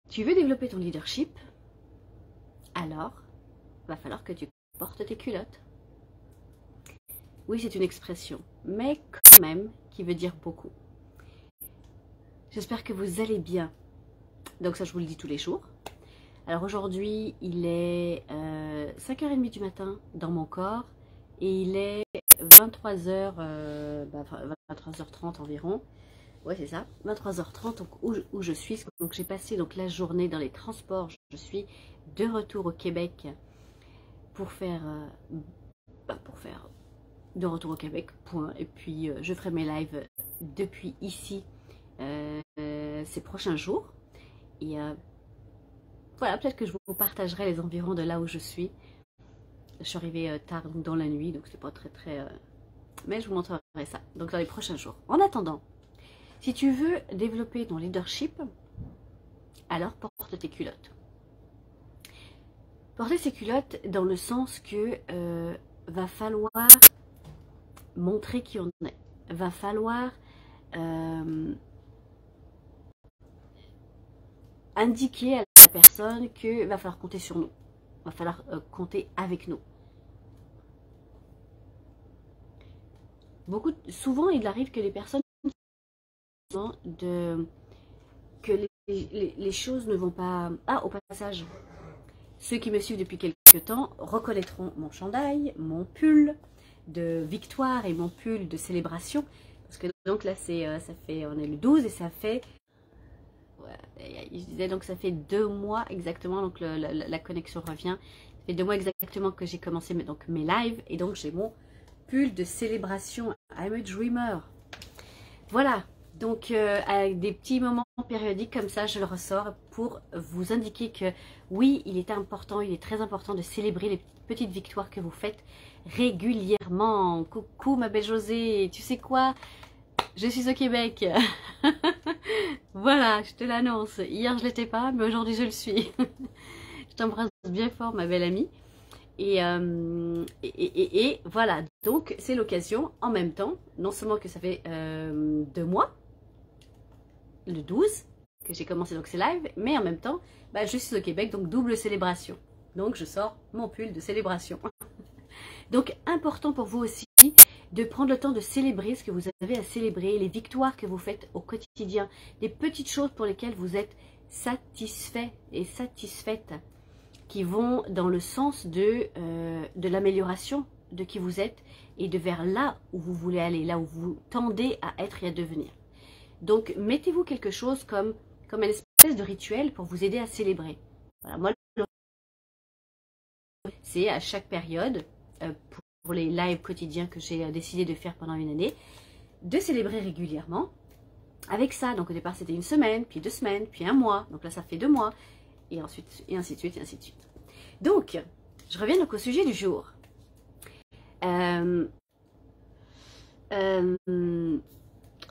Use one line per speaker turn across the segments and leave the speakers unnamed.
Tu veux développer ton leadership, alors va falloir que tu portes tes culottes. Oui, c'est une expression, mais quand même qui veut dire beaucoup. J'espère que vous allez bien. Donc ça, je vous le dis tous les jours. Alors aujourd'hui, il est 5h30 du matin dans mon corps et il est 23h, 23h30 environ. Ouais, c'est ça, 23h30 donc, où je suis. Donc j'ai passé donc, la journée dans les transports. Je suis de retour au Québec pour faire de retour au Québec, point. Et puis je ferai mes lives depuis ici ces prochains jours. Et voilà, peut-être que je vous partagerai les environs de là où je suis. Je suis arrivée tard dans la nuit, donc c'est pas très mais je vous montrerai ça donc dans les prochains jours. En attendant, si tu veux développer ton leadership, alors porte tes culottes. Porter ses culottes dans le sens que va falloir montrer qui on est. Va falloir indiquer à la personne qu'il va falloir compter sur nous. Va falloir compter avec nous. Souvent, il arrive que les personnes que les choses ne vont pas... Ah, au passage, ceux qui me suivent depuis quelques temps reconnaîtront mon chandail, mon pull de victoire et mon pull de célébration. Parce que donc là, ça fait, on est le 12 et ça fait... Je disais donc ça fait 2 mois exactement, donc la connexion revient. Ça fait 2 mois exactement que j'ai commencé mes lives et donc j'ai mon pull de célébration. I'm a dreamer. Voilà, donc avec des petits moments périodiques comme ça, je le ressors pour vous indiquer que oui, il est très important de célébrer les petites victoires que vous faites régulièrement. Coucou ma belle Josée, tu sais quoi? Je suis au Québec. Voilà, je te l'annonce. Hier je l'étais pas, mais aujourd'hui je le suis. Je t'embrasse bien fort ma belle amie. Et voilà, donc c'est l'occasion en même temps, non seulement que ça fait 2 mois, le 12, que j'ai commencé donc ces lives, mais en même temps, je suis au Québec, donc double célébration. Donc je sors mon pull de célébration. Donc important pour vous aussi de prendre le temps de célébrer ce que vous avez à célébrer, les victoires que vous faites au quotidien, les petites choses pour lesquelles vous êtes satisfait et satisfaite, qui vont dans le sens de l'amélioration de qui vous êtes et de vers là où vous voulez aller, là où vous tendez à être et à devenir. Donc, mettez-vous quelque chose comme une espèce de rituel pour vous aider à célébrer. Voilà, moi, c'est à chaque période, pour les lives quotidiens que j'ai décidé de faire pendant une année, de célébrer régulièrement avec ça. Donc, au départ, c'était 1 semaine, puis 2 semaines, puis 1 mois. Donc là, ça fait 2 mois. Et ensuite, et ainsi de suite, et ainsi de suite. Donc, je reviens donc au sujet du jour.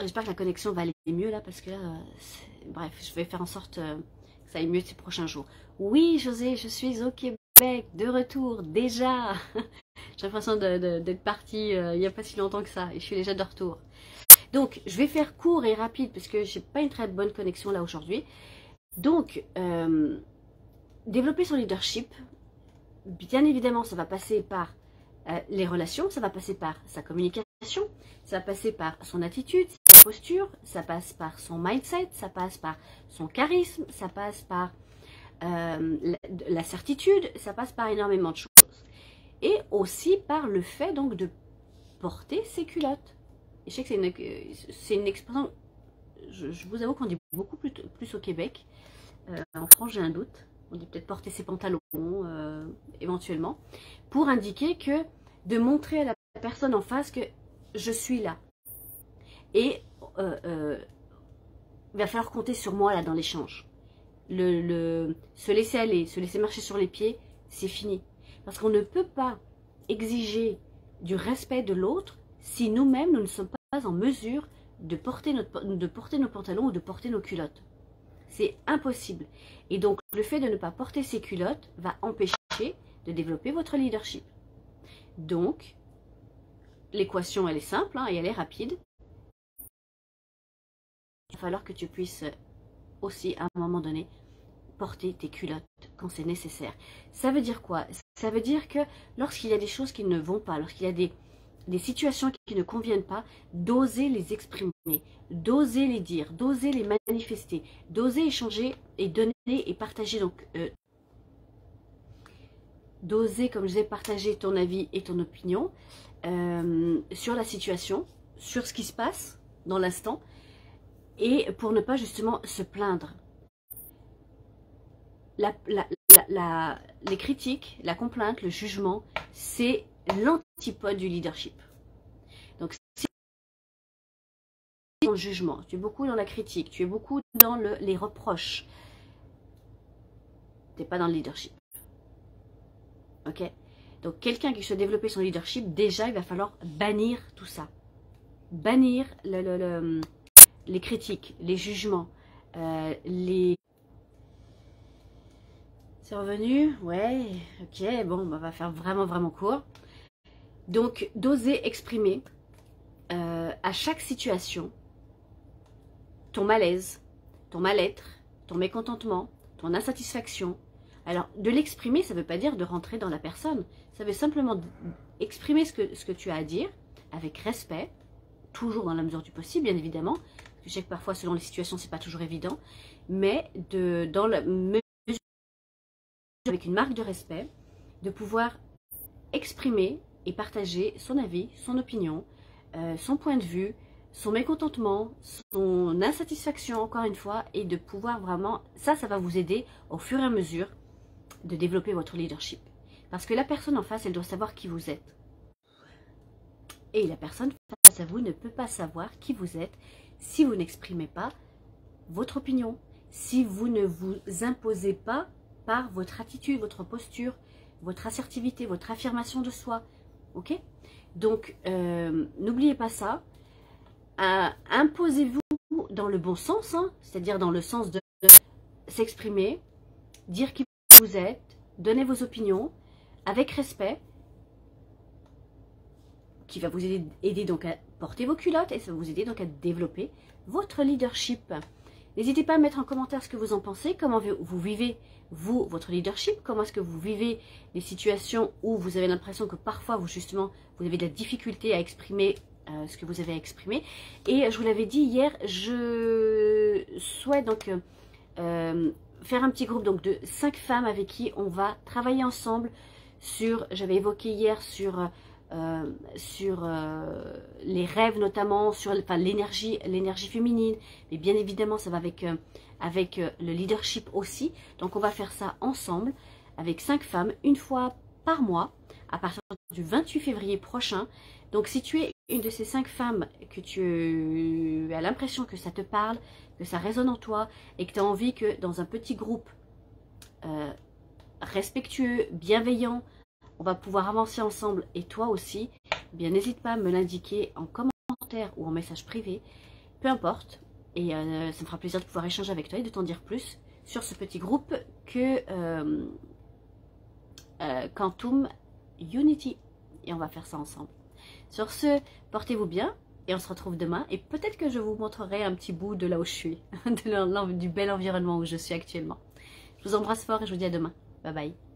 J'espère que la connexion va aller mieux là, parce que là, bref, je vais faire en sorte que ça aille mieux ces prochains jours. Oui, José, je suis au Québec, de retour, déjà. J'ai l'impression d'être partie il n'y a pas si longtemps que ça, et je suis déjà de retour. Donc, je vais faire court et rapide, parce que j'ai pas une très bonne connexion là aujourd'hui. Donc, développer son leadership, bien évidemment, ça va passer par les relations, ça va passer par sa communication, ça va passer par son attitude, sa posture, ça passe par son mindset, ça passe par son charisme, ça passe par la certitude, ça passe par énormément de choses. Et aussi par le fait donc de porter ses culottes. Et je sais que c'est une expression, je vous avoue qu'on dit beaucoup plus au Québec. En France, j'ai un doute. On dit peut-être porter ses pantalons, éventuellement, pour indiquer que de montrer à la personne en face que je suis là. Et il va falloir compter sur moi là dans l'échange. Se laisser aller, se laisser marcher sur les pieds, c'est fini. Parce qu'on ne peut pas exiger du respect de l'autre si nous-mêmes, nous ne sommes pas en mesure de porter nos pantalons ou de porter nos culottes. C'est impossible. Et donc, le fait de ne pas porter ses culottes va empêcher de développer votre leadership. Donc, l'équation, elle est simple, et elle est rapide. Il va falloir que tu puisses aussi, à un moment donné, porter tes culottes quand c'est nécessaire. Ça veut dire quoi? Ça veut dire que lorsqu'il y a des choses qui ne vont pas, lorsqu'il y a des situations qui ne conviennent pas, d'oser les exprimer, d'oser les dire, d'oser les manifester, d'oser échanger et donner et partager. Donc, d'oser, comme je disais, partager ton avis et ton opinion sur la situation, sur ce qui se passe dans l'instant, et pour ne pas justement se plaindre. Les critiques, la complainte, le jugement, c'est l'antipode du leadership. Donc, si tu es dans le jugement, tu es beaucoup dans la critique, tu es beaucoup dans les reproches, tu n'es pas dans le leadership. Ok? Donc, quelqu'un qui souhaite développer son leadership, déjà, il va falloir bannir tout ça. Bannir les critiques, les jugements, les... C'est revenu? Ouais, ok, bon, on va faire vraiment court. Donc, d'oser exprimer à chaque situation ton malaise, ton mal-être, ton mécontentement, ton insatisfaction. Alors, de l'exprimer, ça ne veut pas dire de rentrer dans la personne. Ça veut simplement exprimer ce que tu as à dire avec respect, toujours dans la mesure du possible, bien évidemment. Je sais que parfois, selon les situations, ce n'est pas toujours évident. Mais dans la mesure, avec une marque de respect, de pouvoir exprimer et partager son avis, son opinion, son point de vue, son mécontentement, son insatisfaction, encore une fois, et de pouvoir vraiment, ça va vous aider au fur et à mesure de développer votre leadership. Parce que la personne en face, elle doit savoir qui vous êtes. Et la personne face à vous ne peut pas savoir qui vous êtes si vous n'exprimez pas votre opinion, si vous ne vous imposez pas par votre attitude, votre posture, votre assertivité, votre affirmation de soi. Ok? Donc, n'oubliez pas ça. Imposez-vous dans le bon sens, hein, c'est-à-dire dans le sens de s'exprimer, dire qui vous êtes, donner vos opinions avec respect, qui va vous aider donc à porter vos culottes et ça va vous aider donc à développer votre leadership. N'hésitez pas à mettre en commentaire ce que vous en pensez, comment vous vivez, vous, votre leadership, comment est-ce que vous vivez les situations où vous avez l'impression que parfois, justement, vous avez de la difficulté à exprimer ce que vous avez à exprimer. Et je vous l'avais dit hier, je souhaite donc faire un petit groupe donc, de 5 femmes avec qui on va travailler ensemble sur, j'avais évoqué hier sur les rêves notamment, sur l'énergie féminine, mais bien évidemment ça va avec le leadership aussi. Donc on va faire ça ensemble avec 5 femmes, une fois par mois, à partir du 28 février prochain. Donc si tu es une de ces 5 femmes que tu as l'impression que ça te parle, que ça résonne en toi, et que tu as envie que dans un petit groupe respectueux, bienveillant, on va pouvoir avancer ensemble et toi aussi, eh bien n'hésite pas à me l'indiquer en commentaire ou en message privé, peu importe, et ça me fera plaisir de pouvoir échanger avec toi et de t'en dire plus sur ce petit groupe que Quantum Unity, et on va faire ça ensemble. Sur ce, portez-vous bien et on se retrouve demain, et peut-être que je vous montrerai un petit bout de là où je suis, du bel environnement où je suis actuellement. Je vous embrasse fort et je vous dis à demain. Bye bye.